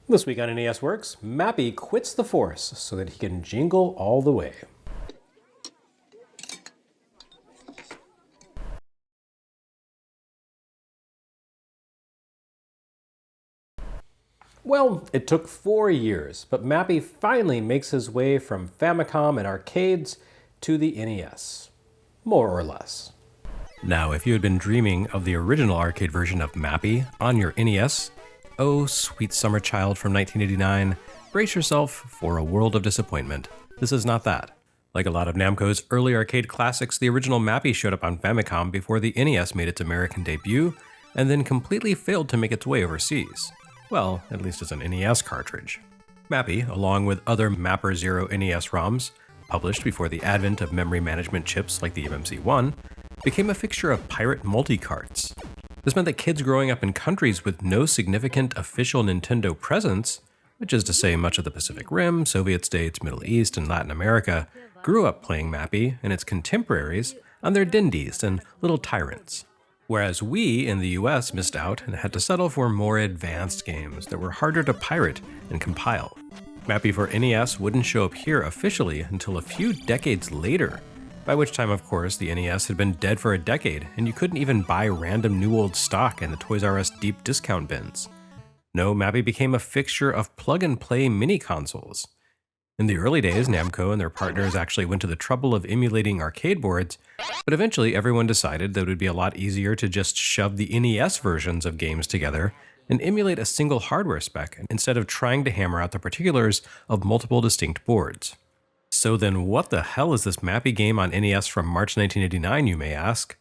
This week on NES Works, Mappy quits the force so that he can jingle all the way. Well, it took 4 years, but Mappy finally makes his way from Famicom and arcades to the NES. More or less. Now, if you had been dreaming of the original arcade version of Mappy on your NES, oh, sweet summer child from 1989, brace yourself for a world of disappointment. This is not that. Like a lot of Namco's early arcade classics, the original Mappy showed up on Famicom before the NES made its American debut, and then completely failed to make its way overseas. Well, at least as an NES cartridge. Mappy, along with other Mapper Zero NES ROMs, published before the advent of memory management chips like the MMC-1, became a fixture of pirate multi-carts. This meant that kids growing up in countries with no significant official Nintendo presence, which is to say much of the Pacific Rim, Soviet states, Middle East, and Latin America, grew up playing Mappy and its contemporaries on their Dindies and Little Tyrants. Whereas we in the US missed out and had to settle for more advanced games that were harder to pirate and compile. Mappy for NES wouldn't show up here officially until a few decades later, by which time, of course, the NES had been dead for a decade and you couldn't even buy random new old stock in the Toys R Us deep discount bins. No, Mappy became a fixture of plug-and-play mini-consoles. In the early days, Namco and their partners actually went to the trouble of emulating arcade boards, but eventually everyone decided that it would be a lot easier to just shove the NES versions of games together and emulate a single hardware spec instead of trying to hammer out the particulars of multiple distinct boards. So then what the hell is this Mappy game on NES from March 1989, you may ask?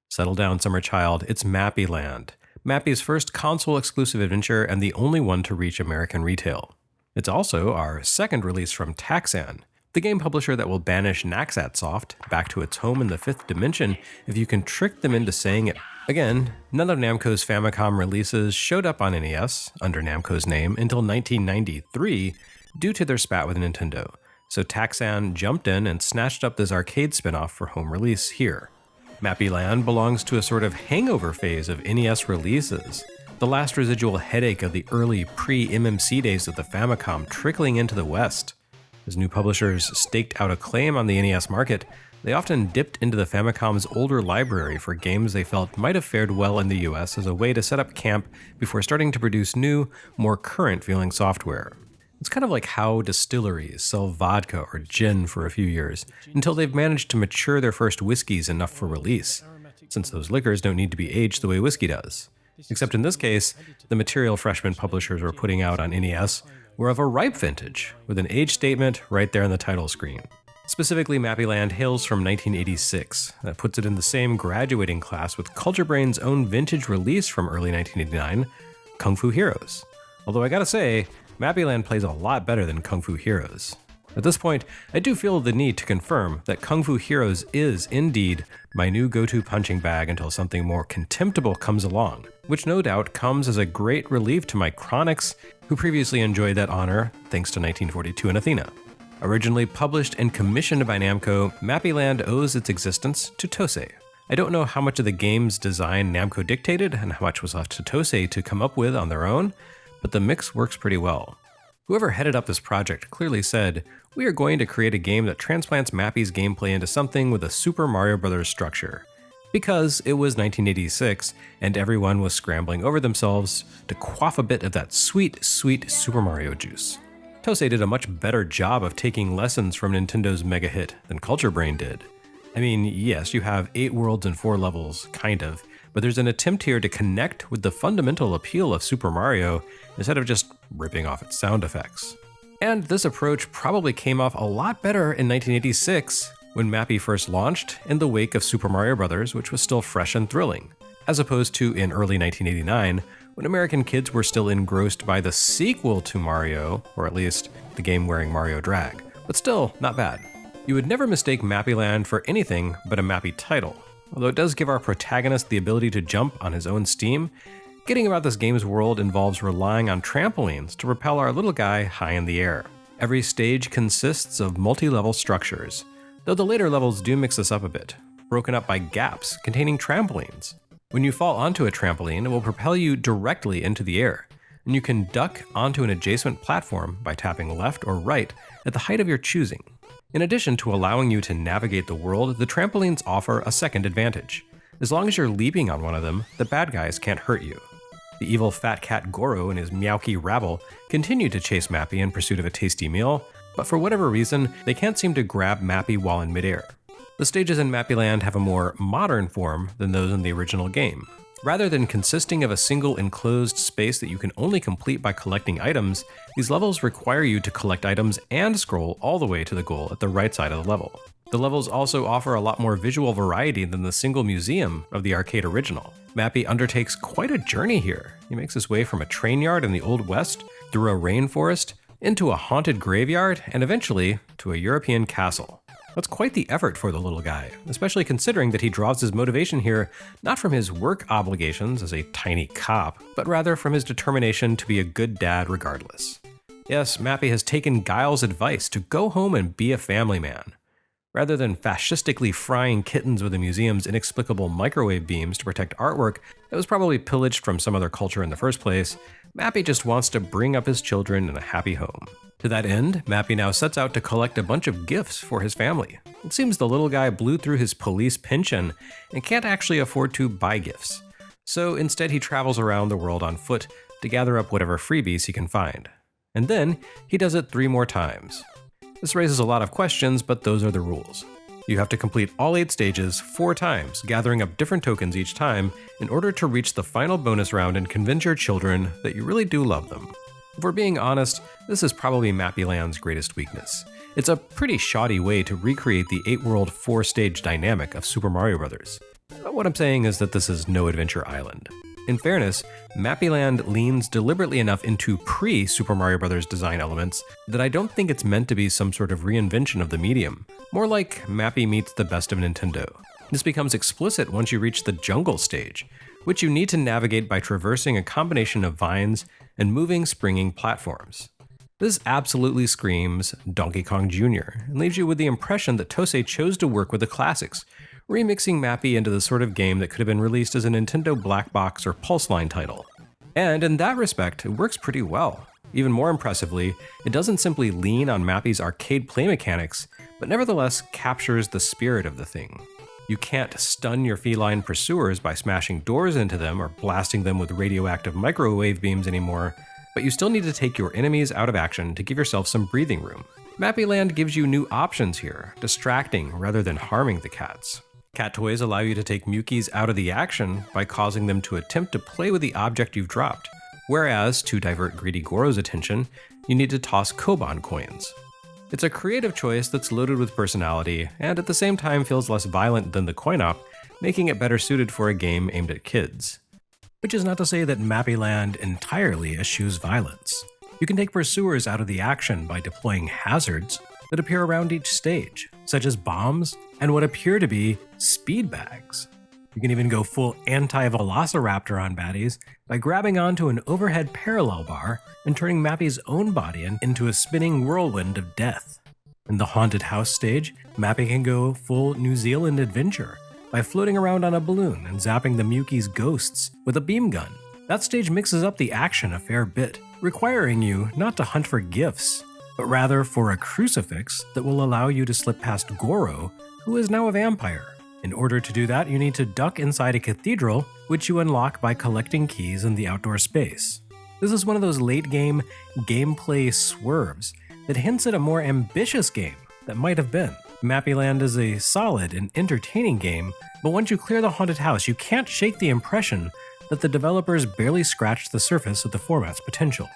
Settle down, summer child, it's Mappy-Land, Mappy's first console-exclusive adventure and the only one to reach American retail. It's also our second release from Taxan, the game publisher that will banish Naxatsoft back to its home in the fifth dimension if you can trick them into saying it. Again, none of Namco's Famicom releases showed up on NES under Namco's name until 1993 due to their spat with Nintendo, so Taxan jumped in and snatched up this arcade spin-off for home release here. Mappy-Land belongs to a sort of hangover phase of NES releases, the last residual headache of the early pre-MMC days of the Famicom trickling into the West. As new publishers staked out a claim on the NES market, they often dipped into the Famicom's older library for games they felt might have fared well in the US as a way to set up camp before starting to produce new, more current-feeling software. It's kind of like how distilleries sell vodka or gin for a few years until they've managed to mature their first whiskeys enough for release, since those liquors don't need to be aged the way whiskey does. Except in this case, the material freshman publishers were putting out on NES were of a ripe vintage, with an age statement right there on the title screen. Specifically, Mappy-Land hails from 1986. That puts it in the same graduating class with Culture Brain's own vintage release from early 1989, Kung Fu Heroes. Although I gotta say, Mappy-Land plays a lot better than Kung Fu Heroes. At this point, I do feel the need to confirm that Kung Fu Heroes is indeed my new go-to punching bag until something more contemptible comes along, which no doubt comes as a great relief to my chronics who previously enjoyed that honor thanks to 1942 and Athena. Originally published and commissioned by Namco, Mappy-Land owes its existence to Tosei. I don't know how much of the game's design Namco dictated and how much was left to Tosei to come up with on their own, but the mix works pretty well. Whoever headed up this project clearly said, "We are going to create a game that transplants Mappy's gameplay into something with a Super Mario Bros. Structure." Because it was 1986 and everyone was scrambling over themselves to quaff a bit of that sweet, sweet Super Mario juice. Tosei did a much better job of taking lessons from Nintendo's mega hit than Culture Brain did. I mean, yes, you have 8 worlds and 4 levels, kind of, but there's an attempt here to connect with the fundamental appeal of Super Mario instead of just ripping off its sound effects. And this approach probably came off a lot better in 1986 when Mappy first launched in the wake of Super Mario Bros., which was still fresh and thrilling, as opposed to in early 1989 when American kids were still engrossed by the sequel to Mario, or at least the game wearing Mario drag, but still not bad. You would never mistake Mappy-Land for anything but a Mappy title. Although it does give our protagonist the ability to jump on his own steam, getting about this game's world involves relying on trampolines to propel our little guy high in the air. Every stage consists of multi-level structures, though the later levels do mix this up a bit, broken up by gaps containing trampolines. When you fall onto a trampoline, it will propel you directly into the air. and you can duck onto an adjacent platform by tapping left or right at the height of your choosing. In addition to allowing you to navigate the world, the trampolines offer a second advantage. As long as you're leaping on one of them, the bad guys can't hurt you. The evil fat cat Goro and his Meowky rabble continue to chase Mappy in pursuit of a tasty meal, but for whatever reason, they can't seem to grab Mappy while in midair. The stages in Mappy-Land have a more modern form than those in the original game. Rather than consisting of a single enclosed space that you can only complete by collecting items, these levels require you to collect items and scroll all the way to the goal at the right side of the level. The levels also offer a lot more visual variety than the single museum of the arcade original. Mappy undertakes quite a journey here. He makes his way from a train yard in the Old West, through a rainforest, into a haunted graveyard, and eventually to a European castle. That's quite the effort for the little guy, especially considering that he draws his motivation here not from his work obligations as a tiny cop, but rather from his determination to be a good dad regardless. Yes, Mappy has taken Guile's advice to go home and be a family man. Rather than fascistically frying kittens with the museum's inexplicable microwave beams to protect artwork that was probably pillaged from some other culture in the first place, Mappy just wants to bring up his children in a happy home. To that end, Mappy now sets out to collect a bunch of gifts for his family. It seems the little guy blew through his police pension and can't actually afford to buy gifts. So instead he travels around the world on foot to gather up whatever freebies he can find. And then he does it 3 more times. This raises a lot of questions, but those are the rules. You have to complete all 8 stages 4 times, gathering up different tokens each time in order to reach the final bonus round and convince your children that you really do love them. If we're being honest, this is probably Mappy-Land's greatest weakness. It's a pretty shoddy way to recreate the 8-world 4-stage dynamic of Super Mario Bros. What I'm saying is that this is no Adventure Island. In fairness, Mappy-Land leans deliberately enough into pre-Super Mario Bros. Design elements that I don't think it's meant to be some sort of reinvention of the medium, more like Mappy meets the best of Nintendo. This becomes explicit once you reach the jungle stage, which you need to navigate by traversing a combination of vines and moving springing platforms. This absolutely screams Donkey Kong Jr. and leaves you with the impression that Tosei chose to work with the classics, remixing Mappy into the sort of game that could have been released as a Nintendo Black Box or Pulse Line title. And in that respect, it works pretty well. Even more impressively, it doesn't simply lean on Mappy's arcade play mechanics, but nevertheless captures the spirit of the thing. You can't stun your feline pursuers by smashing doors into them or blasting them with radioactive microwave beams anymore, but you still need to take your enemies out of action to give yourself some breathing room. Mappy-Land gives you new options here, distracting rather than harming the cats. Cat toys allow you to take Mewkies out of the action by causing them to attempt to play with the object you've dropped, whereas to divert greedy Goro's attention, you need to toss Koban coins. It's a creative choice that's loaded with personality, and at the same time feels less violent than the coin-op, making it better suited for a game aimed at kids. Which is not to say that Mappy-Land entirely eschews violence. You can take pursuers out of the action by deploying hazards that appear around each stage, such as bombs and what appear to be speed bags. You can even go full anti-velociraptor on baddies by grabbing onto an overhead parallel bar and turning Mappy's own body into a spinning whirlwind of death. In the haunted house stage, Mappy can go full New Zealand adventure by floating around on a balloon and zapping the Mewki's ghosts with a beam gun. That stage mixes up the action a fair bit, requiring you not to hunt for gifts, but rather for a crucifix that will allow you to slip past Goro, who is now a vampire. In order to do that, you need to duck inside a cathedral, which you unlock by collecting keys in the outdoor space. This is one of those late-game gameplay swerves that hints at a more ambitious game that might have been. Mappy-Land is a solid and entertaining game, but once you clear the haunted house, you can't shake the impression that the developers barely scratched the surface of the format's potential.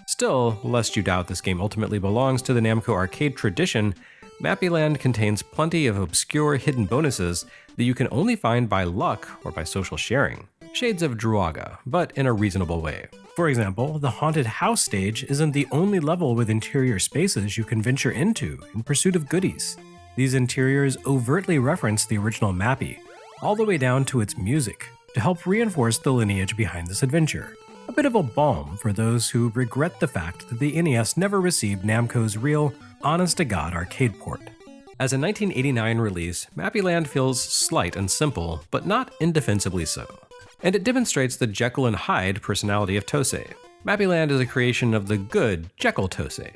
Still, lest you doubt this game ultimately belongs to the Namco arcade tradition, Mappy-Land contains plenty of obscure hidden bonuses that you can only find by luck or by social sharing. Shades of Druaga, but in a reasonable way. For example, the haunted house stage isn't the only level with interior spaces you can venture into in pursuit of goodies. These interiors overtly reference the original Mappy, all the way down to its music, to help reinforce the lineage behind this adventure. A bit of a balm for those who regret the fact that the NES never received Namco's real, honest-to-God arcade port. As a 1989 release, Mappy-Land feels slight and simple, but not indefensibly so. And it demonstrates the Jekyll and Hyde personality of Tosei. Mappy-Land is a creation of the good Jekyll Tosei.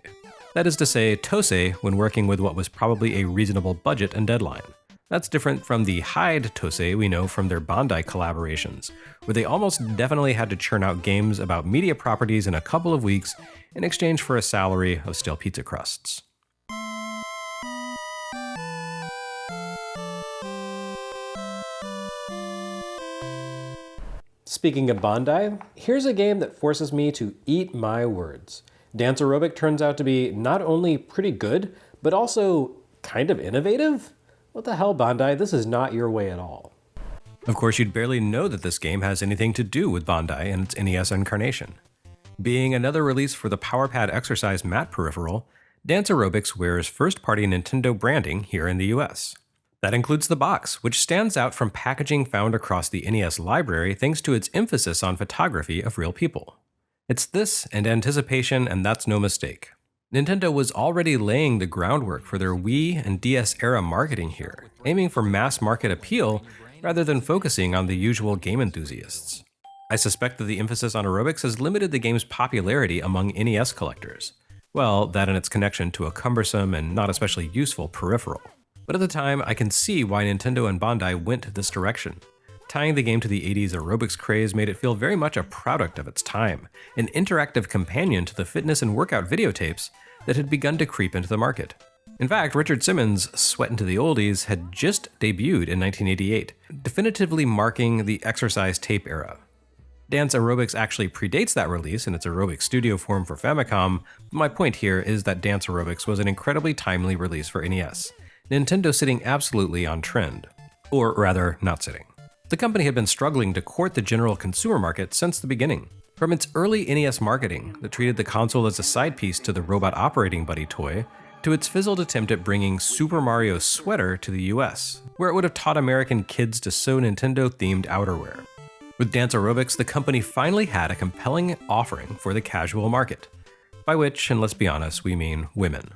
That is to say, Tosei when working with what was probably a reasonable budget and deadline. That's different from the Hyde Tosei we know from their Bandai collaborations, where they almost definitely had to churn out games about media properties in a couple of weeks in exchange for a salary of stale pizza crusts. Speaking of Bandai, here's a game that forces me to eat my words. Dance Aerobics turns out to be not only pretty good, but also kind of innovative? What the hell, Bandai? This is not your way at all. Of course, you'd barely know that this game has anything to do with Bandai and its NES incarnation. Being another release for the PowerPad Exercise Mat peripheral, Dance Aerobics wears first-party Nintendo branding here in the US. That includes the box, which stands out from packaging found across the NES library thanks to its emphasis on photography of real people. It's this and anticipation, and that's no mistake. Nintendo was already laying the groundwork for their Wii and DS era marketing here, aiming for mass market appeal rather than focusing on the usual game enthusiasts. I suspect that the emphasis on aerobics has limited the game's popularity among NES collectors. Well, that and its connection to a cumbersome and not especially useful peripheral. But at the time, I can see why Nintendo and Bandai went this direction. Tying the game to the 80s aerobics craze made it feel very much a product of its time, an interactive companion to the fitness and workout videotapes that had begun to creep into the market. In fact, Richard Simmons' Sweatin to the Oldies had just debuted in 1988, definitively marking the exercise tape era. Dance Aerobics actually predates that release in its aerobic studio form for Famicom, but my point here is that Dance Aerobics was an incredibly timely release for NES. Nintendo sitting absolutely on trend. Or rather, not sitting. The company had been struggling to court the general consumer market since the beginning. From its early NES marketing that treated the console as a side piece to the Robot Operating Buddy toy, to its fizzled attempt at bringing Super Mario Sweater to the US, where it would have taught American kids to sew Nintendo-themed outerwear. With Dance Aerobics, the company finally had a compelling offering for the casual market. By which, and let's be honest, we mean women.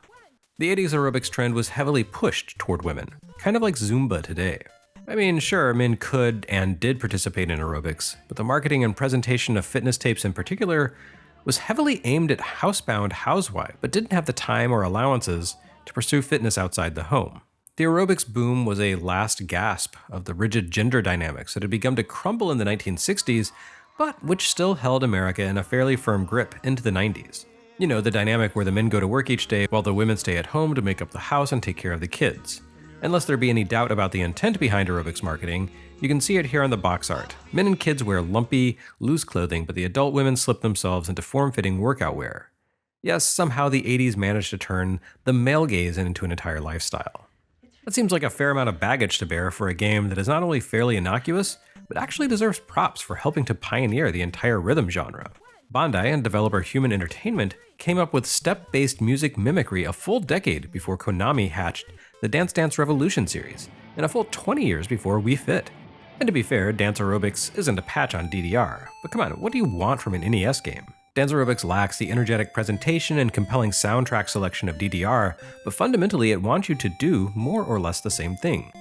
The 80s aerobics trend was heavily pushed toward women, kind of like Zumba today. I mean, sure, men could and did participate in aerobics, but the marketing and presentation of fitness tapes in particular was heavily aimed at housebound housewives, but didn't have the time or allowances to pursue fitness outside the home. The aerobics boom was a last gasp of the rigid gender dynamics that had begun to crumble in the 1960s, but which still held America in a fairly firm grip into the 90s. You know, the dynamic where the men go to work each day while the women stay at home to make up the house and take care of the kids. Unless there be any doubt about the intent behind aerobics marketing, you can see it here on the box art. Men and kids wear lumpy, loose clothing, but the adult women slip themselves into form-fitting workout wear. Yes, somehow the 80s managed to turn the male gaze into an entire lifestyle. That seems like a fair amount of baggage to bear for a game that is not only fairly innocuous, but actually deserves props for helping to pioneer the entire rhythm genre. Bandai and developer Human Entertainment came up with step-based music mimicry a full decade before Konami hatched the Dance Dance Revolution series, and a full 20 years before Wii Fit. And to be fair, Dance Aerobics isn't a patch on DDR, but come on, what do you want from an NES game? Dance Aerobics lacks the energetic presentation and compelling soundtrack selection of DDR, but fundamentally it wants you to do more or less the same thing.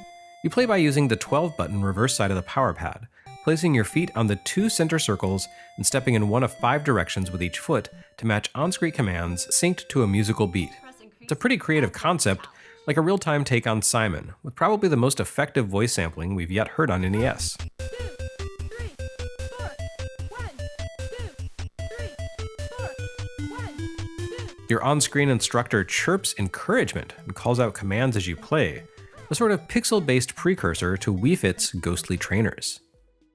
You play by using the 12-button reverse side of the power pad, placing your feet on the 2 center circles and stepping in one of 5 directions with each foot to match on-screen commands synced to a musical beat. It's a pretty creative concept, like a real-time take on Simon, with probably the most effective voice sampling we've yet heard on NES. Your on-screen instructor chirps encouragement and calls out commands as you play, a sort of pixel-based precursor to Wii Fit's ghostly trainers.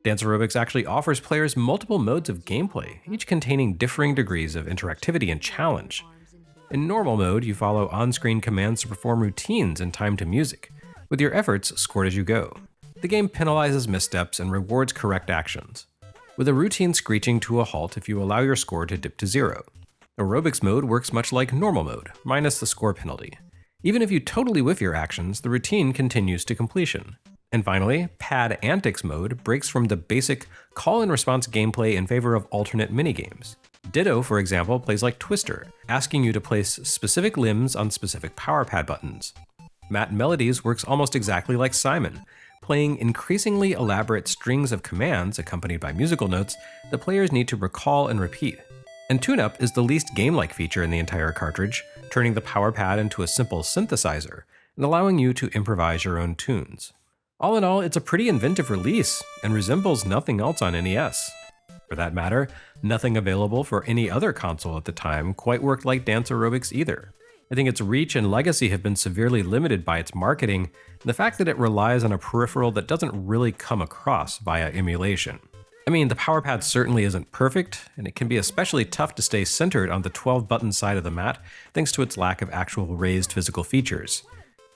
Dance Aerobics actually offers players multiple modes of gameplay, each containing differing degrees of interactivity and challenge. In normal mode, you follow on-screen commands to perform routines in time to music, with your efforts scored as you go. The game penalizes missteps and rewards correct actions, with a routine screeching to a halt if you allow your score to dip to 0. Aerobics mode works much like normal mode, minus the score penalty. Even if you totally whiff your actions, the routine continues to completion. And finally, Pad Antics mode breaks from the basic call-and-response gameplay in favor of alternate minigames. Ditto, for example, plays like Twister, asking you to place specific limbs on specific power pad buttons. Matt Melodies works almost exactly like Simon, playing increasingly elaborate strings of commands accompanied by musical notes that players need to recall and repeat. And tune-up is the least game-like feature in the entire cartridge, turning the power pad into a simple synthesizer and allowing you to improvise your own tunes. All in all, it's a pretty inventive release and resembles nothing else on NES. For that matter, nothing available for any other console at the time quite worked like Dance Aerobics either. I think its reach and legacy have been severely limited by its marketing and the fact that it relies on a peripheral that doesn't really come across via emulation. I mean, the power pad certainly isn't perfect, and it can be especially tough to stay centered on the 12-button side of the mat thanks to its lack of actual raised physical features.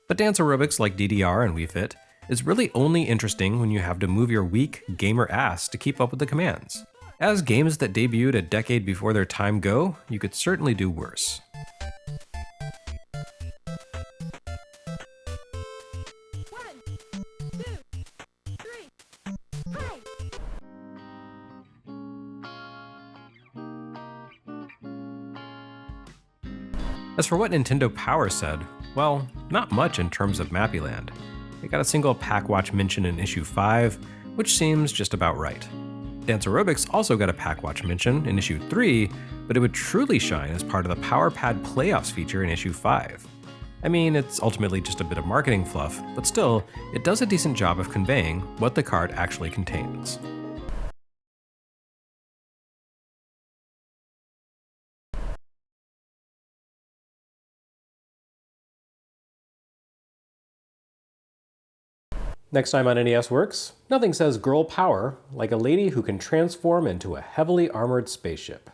But Dance Aerobics like DDR and Wii Fit is really only interesting when you have to move your weak, gamer ass to keep up with the commands. As games that debuted a decade before their time go, you could certainly do worse. As for what Nintendo Power said, well, not much in terms of Mappy-Land. They got a single pack watch mention in issue 5, which seems just about right. Dance Aerobics also got a pack watch mention in issue 3, but it would truly shine as part of the Power Pad Playoffs feature in issue 5. I mean, it's ultimately just a bit of marketing fluff, but still, it does a decent job of conveying what the card actually contains. Next time on NES Works, nothing says girl power like a lady who can transform into a heavily armored spaceship.